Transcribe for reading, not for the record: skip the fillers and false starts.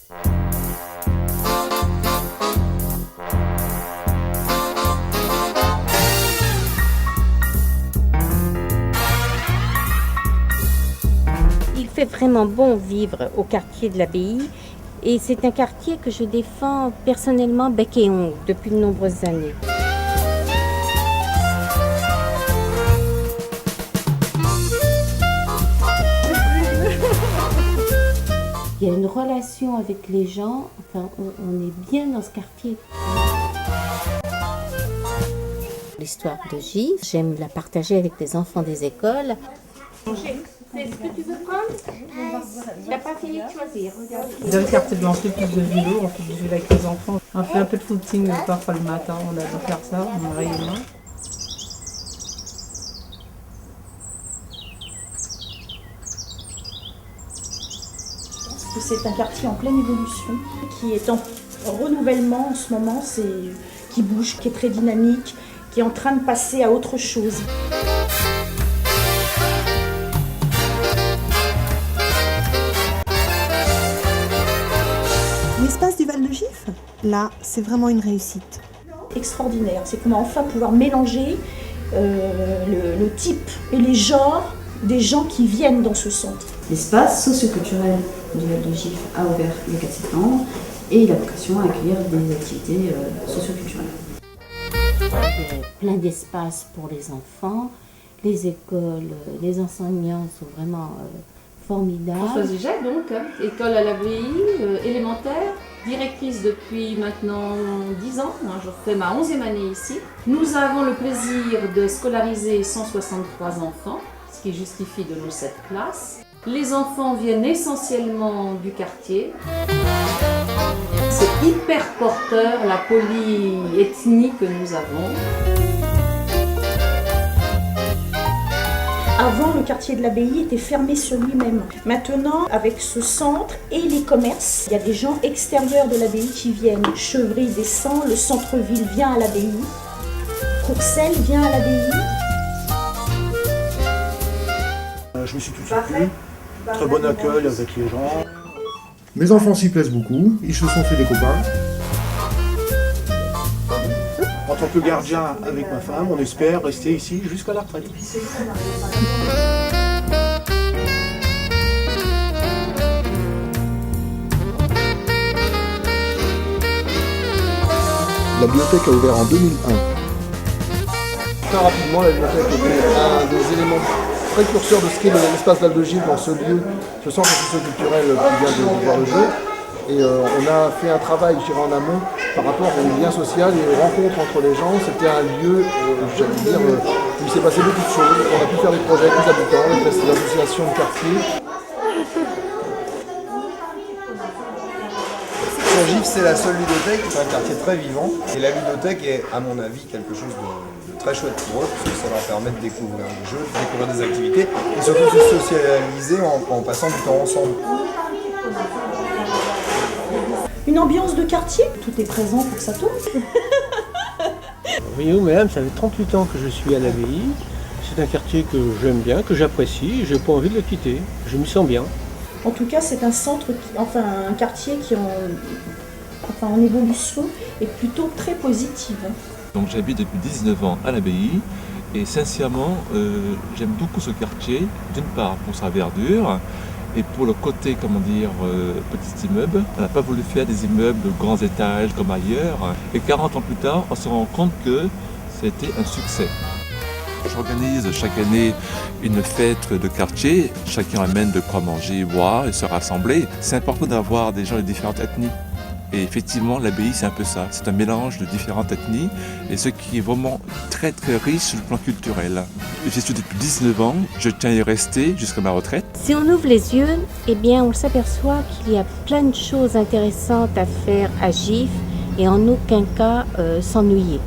Il fait vraiment bon vivre au quartier de l'Abbaye et c'est un quartier que je défends personnellement bec et ongles depuis de nombreuses années. Il y a une relation avec les gens, enfin on est bien dans ce quartier. L'histoire de Gif, j'aime la partager avec les enfants des écoles. C'est ce que tu veux prendre? Tu n'as pas fini de choisir. Dans le quartier de l'entrée, plus de vélo, on fait du vélo avec les enfants. On fait un peu de footing parfois le matin, on adore faire ça, on est rayonnant. C'est un quartier en pleine évolution, qui est en renouvellement en ce moment, qui bouge, qui est très dynamique, qui est en train de passer à autre chose. L'espace du Val de Gif, là, c'est vraiment une réussite. Extraordinaire, c'est qu'on va enfin pouvoir mélanger le type et les genres des gens qui viennent dans ce centre. L'espace socioculturel du Val de Gif a ouvert le 4 septembre et il a vocation à accueillir des activités socioculturelles. Il y a plein d'espaces pour les enfants, les écoles, les enseignants sont vraiment formidables. Françoise Jacques, donc, école à l'Abbaye, élémentaire, directrice depuis maintenant 10 ans, moi je fais ma 11e année ici. Nous avons le plaisir de scolariser 163 enfants, ce qui justifie de nos 7 classes. Les enfants viennent essentiellement du quartier. C'est hyper porteur la polyethnie que nous avons. Avant, le quartier de l'Abbaye était fermé sur lui-même. Maintenant, avec ce centre et les commerces, il y a des gens extérieurs de l'Abbaye qui viennent. Chevry descend, le centre-ville vient à l'Abbaye, Courcelles vient à l'Abbaye. Je me suis tout de suite plu. Très bon accueil avec les gens. Mes enfants s'y plaisent beaucoup, ils se sont fait des copains. En tant que gardien avec ma femme, on espère rester ici jusqu'à la retraite. La bibliothèque a ouvert en 2001. Très rapidement, la bibliothèque était un des éléments précurseurs de ce qu'est l'espace Val de Gif dans ce lieu, ce centre socioculturel qui vient de voir le jour. Et on a fait un travail, je dirais, en amont par rapport au lien social et aux rencontres entre les gens. C'était un lieu, j'allais dire, où il s'est passé beaucoup de choses. On a pu faire des projets avec les habitants, avec les associations de quartier. Sur Gif, c'est la seule ludothèque, c'est un quartier très vivant. Et la ludothèque est, à mon avis, quelque chose de très chouette pour eux, parce que ça leur permet de découvrir des jeux, de découvrir des activités, et surtout de se socialiser en passant du temps ensemble. Une ambiance de quartier, tout est présent pour que ça tourne. Oui, madame, ça fait 38 ans que je suis à l'Abbaye. C'est un quartier que j'aime bien, que j'apprécie, et je n'ai pas envie de le quitter. Je m'y sens bien. En tout cas, c'est un centre, un quartier qui est en évolution et plutôt très positive. Donc j'habite depuis 19 ans à l'Abbaye et sincèrement, j'aime beaucoup ce quartier, d'une part pour sa verdure, et pour le côté, petit immeuble. On n'a pas voulu faire des immeubles de grands étages comme ailleurs. Et 40 ans plus tard, on se rend compte que c'était un succès. J'organise chaque année une fête de quartier. Chacun amène de quoi manger, boire et se rassembler. C'est important d'avoir des gens de différentes ethnies. Et effectivement, l'Abbaye, c'est un peu ça. C'est un mélange de différentes ethnies et ce qui est vraiment très très riche sur le plan culturel. J'y suis depuis 19 ans, je tiens à y rester jusqu'à ma retraite. Si on ouvre les yeux, eh bien, on s'aperçoit qu'il y a plein de choses intéressantes à faire à Gif et en aucun cas s'ennuyer.